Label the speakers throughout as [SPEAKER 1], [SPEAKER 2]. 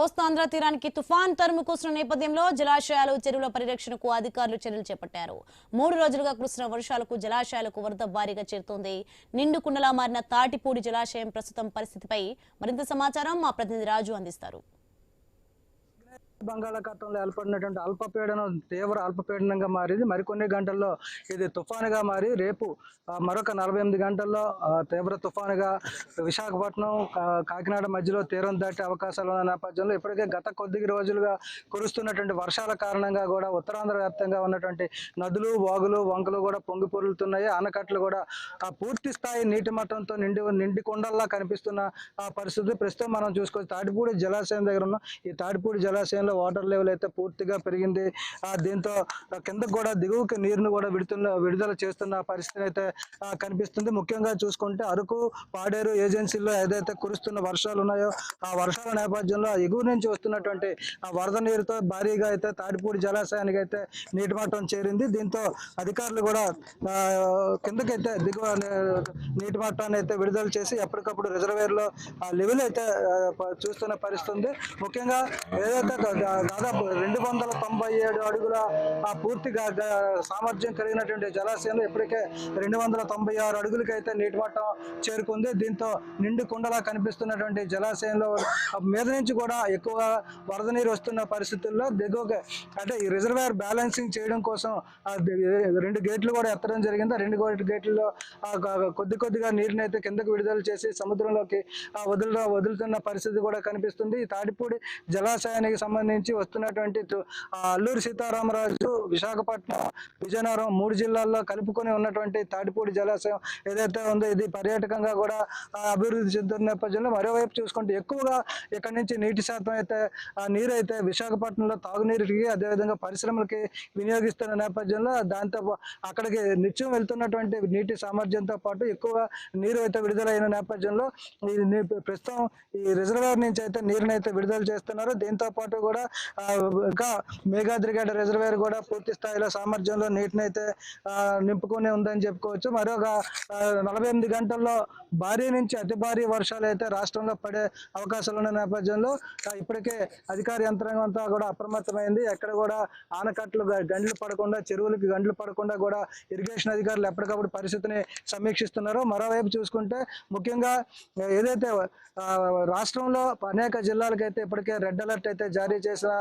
[SPEAKER 1] కోస్తాంధ్ర తీరానికి తుఫాన్ తరుము కూస్తున్న నేపథ్యంలో జలాశయాలు చెరువుల పరిరక్షణకు అధికారులు చర్యలు చేపట్టారు. 3 రోజులుగా కురుస్తున్న వర్షాలకు జలాశయాలకు వరద భారీగా చేరుతోంది. నిండు కుండలా మారిన తాటిపూడి జలాశయం ప్రస్తుతం పరిస్థితిపై మరింత సమాచారం మా ప్రతినిధి రాజు అందిస్తారు.
[SPEAKER 2] బంగాళాఖాతంలో ఏర్పడినటువంటి అల్పపీడనం తీవ్ర అల్పపీడనంగా మారింది. మరికొన్ని గంటల్లో ఇది తుఫానుగా మారి రేపు మరొక 48 గంటల్లో తీవ్ర తుఫానుగా విశాఖపట్నం కాకినాడ మధ్యలో తీరం దాటే అవకాశాలు ఉన్న నేపథ్యంలో ఇప్పటికే గత కొద్ది రోజులుగా కురుస్తున్నటువంటి వర్షాల కారణంగా కూడా ఉత్తరాంధ్ర వ్యాప్తంగా ఉన్నటువంటి నదులు, వాగులు, వంకలు కూడా పొంగి పొరులుతున్నాయి. ఆనకట్టలు కూడా పూర్తి స్థాయి నీటి మట్టంతో నిండి కొండల్లా కనిపిస్తున్న పరిస్థితి ప్రస్తుతం మనం చూసుకోవచ్చు. తాటిపూడి జలాశయం దగ్గర ఉన్న ఈ తాటిపూడి జలాశయంలో వాటర్ లెవెల్ అయితే పూర్తిగా పెరిగింది. దీంతో కిందకు కూడా దిగువకి నీరును కూడా విడుదల చేస్తున్న పరిస్థితి అయితే కనిపిస్తుంది. ముఖ్యంగా చూసుకుంటే అరకు, పాడేరు ఏజెన్సీల్లో ఏదైతే కురుస్తున్న వర్షాలు ఉన్నాయో ఆ వర్షాల నేపథ్యంలో ఎగువ నుంచి వస్తున్నటువంటి ఆ వరద నీరుతో భారీగా అయితే తాటిపూడి జలాశయానికి అయితే నీటి మట్టం చేరింది. దీంతో అధికారులు కూడా కిందకైతే దిగువ నీటి మట్టాన్ని అయితే విడుదల చేసి ఎప్పటికప్పుడు రిజర్వేర్లో లెవెల్ అయితే చూస్తున్న పరిస్థితి ఉంది. ముఖ్యంగా ఏదైతే దాదాపు 297 అడుగుల పూర్తిగా సామర్థ్యం కలిగినటువంటి జలాశయంలో ఇప్పటికే 296 అడుగులకి అయితే నీటి మట్టం చేరుకుంది. దీంతో నిండు కుండలా కనిపిస్తున్నటువంటి జలాశయంలో మీద నుంచి కూడా ఎక్కువగా వరద నీరు వస్తున్న పరిస్థితుల్లో దిగువగా అంటే ఈ రిజర్వాయర్ బ్యాలెన్సింగ్ చేయడం కోసం 2 గేట్లు కూడా ఎత్తడం జరిగింది. 2 గేట్లలో కొద్దిగా నీరుని అయితే కిందకు విడుదల చేసి సముద్రంలోకి వదులుతున్న పరిస్థితి కూడా కనిపిస్తుంది. ఈ తాటిపూడి జలాశయానికి సంబంధించి వస్తున్నటువంటి అల్లూరి సీతారామరాజు, విశాఖపట్నం, విజయనగరం 3 జిల్లాల్లో కలుపుకొని ఉన్నటువంటి తాటిపూడి జలాశయం ఏదైతే ఉందో ఇది పర్యాటకంగా కూడా అభివృద్ధి చెందుతున్న నేపథ్యంలో మరోవైపు చూసుకుంటే ఎక్కువగా ఇక్కడ నుంచి నీటి శాతం అయితే నీరు అయితే విశాఖపట్నంలో తాగునీరుకి అదేవిధంగా పరిశ్రమలకి వినియోగిస్తున్న నేపథ్యంలో దాంతో అక్కడికి నిత్యం వెళ్తున్నటువంటి నీటి సామర్థ్యంతో పాటు ఎక్కువగా నీరు అయితే విడుదలైన నేపథ్యంలో ప్రస్తుతం ఈ రిజర్వాయర్ నుంచి అయితే నీరుని అయితే విడుదల చేస్తున్నారు. దీంతో పాటు కూడా ఇంకా మేఘాద్రిగడ్డ రిజర్వేర్ కూడా పూర్తి స్థాయిలో సామర్థ్యంలో నీటిని అయితే నింపుకొని ఉందని చెప్పుకోవచ్చు. మరొక 48 గంటల్లో భారీ నుంచి అతి భారీ వర్షాలు అయితే రాష్ట్రంలో పడే అవకాశాలు ఉన్న నేపథ్యంలో ఇప్పటికే అధికార యంత్రాంగం అంతా కూడా అప్రమత్తమైంది. ఎక్కడ కూడా ఆనకట్టలు గండ్లు పడకుండా, చెరువులకి గండ్లు పడకుండా కూడా ఇరిగేషన్ అధికారులు ఎప్పటికప్పుడు పరిస్థితిని సమీక్షిస్తున్నారు. మరోవైపు చూసుకుంటే ముఖ్యంగా ఏదైతే రాష్ట్రంలో అనేక జిల్లాలకైతే ఇప్పటికే రెడ్ అలర్ట్ అయితే జారీ చేసిన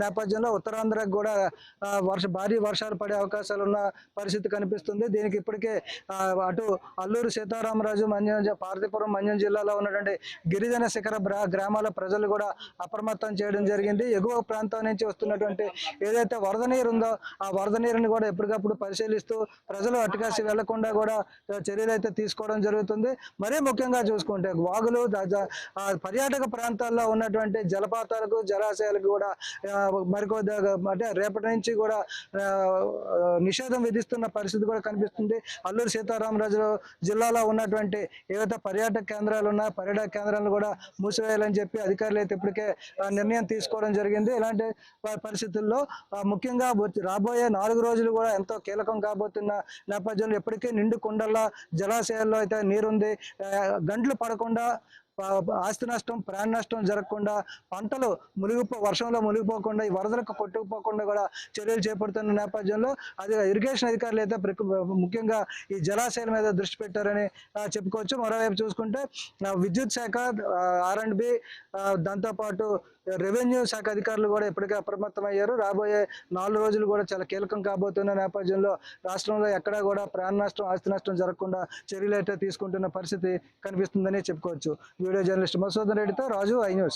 [SPEAKER 2] నేపథ్యంలో ఉత్తరాంధ్రకు కూడా భారీ వర్షాలు పడే అవకాశాలు ఉన్న పరిస్థితి కనిపిస్తుంది. దీనికి ఇప్పటికే అటు అల్లూరు సీతారామరాజు, పార్వతీపురం, మన్యం జిల్లాలో ఉన్నటువంటి గిరిజన శిఖర గ్రామాల ప్రజలు కూడా అప్రమత్తం చేయడం జరిగింది. ఎగువ ప్రాంతం నుంచి వస్తున్నటువంటి ఏదైతే వరద నీరు ఉందో ఆ వరద నీరుని కూడా ఎప్పటికప్పుడు పరిశీలిస్తూ ప్రజలు అటుకాసి వెళ్లకుండా కూడా చర్యలు అయితే తీసుకోవడం జరుగుతుంది. మరీ ముఖ్యంగా చూసుకుంటే వాగులు, పర్యాటక ప్రాంతాల్లో ఉన్నటువంటి జలపాతాలకు, జలాశయాలకు కూడా మరికొద్ది అంటే రేపటి నుంచి కూడా నిషేధం విధిస్తున్న పరిస్థితి కూడా కనిపిస్తుంది. అల్లూరు సీతారామరాజు జిల్లాలో ఉన్నటువంటి ఏవైతే పర్యాటక కేంద్రాలు ఉన్నాయో పర్యాటక కేంద్రాలను కూడా మూసివేయాలని చెప్పి అధికారులు అయితే ఇప్పటికే నిర్ణయం తీసుకోవడం జరిగింది. ఇలాంటి పరిస్థితుల్లో ముఖ్యంగా రాబోయే 4 రోజులు కూడా ఎంతో కీలకం కాబోతున్న నేపథ్యంలో ఇప్పటికే నిండు కొండల్లో జలాశయాల్లో అయితే నీరుంది. గంటలు పడకుండా ఆస్తి నష్టం, ప్రాణ నష్టం జరగకుండా, పంటలు వర్షంలో మునిగిపోకుండా, ఈ వరదలకు కొట్టుకుపోకుండా కూడా చర్యలు చేపడుతున్న నేపథ్యంలో ఇరిగేషన్ అధికారులు అయితే ముఖ్యంగా ఈ జలాశయాల మీద దృష్టి పెట్టారని చెప్పుకోవచ్చు. మరోవైపు చూసుకుంటే విద్యుత్ శాఖ, R&B, దాంతోపాటు రెవెన్యూ శాఖ అధికారులు కూడా ఇప్పటికే అప్రమత్తమయ్యారు. రాబోయే 4 రోజులు కూడా చాలా కీలకం కాబోతున్న నేపథ్యంలో రాష్ట్రంలో ఎక్కడా కూడా ప్రాణ నష్టం, ఆస్తి నష్టం జరగకుండా చర్యలు అయితే తీసుకుంటున్న పరిస్థితి కనిపిస్తుందని చెప్పుకోవచ్చు. వీడియో జర్నలిస్ట్ మధుసూదన్ రెడ్డితో రాజు, ఐ న్యూస్.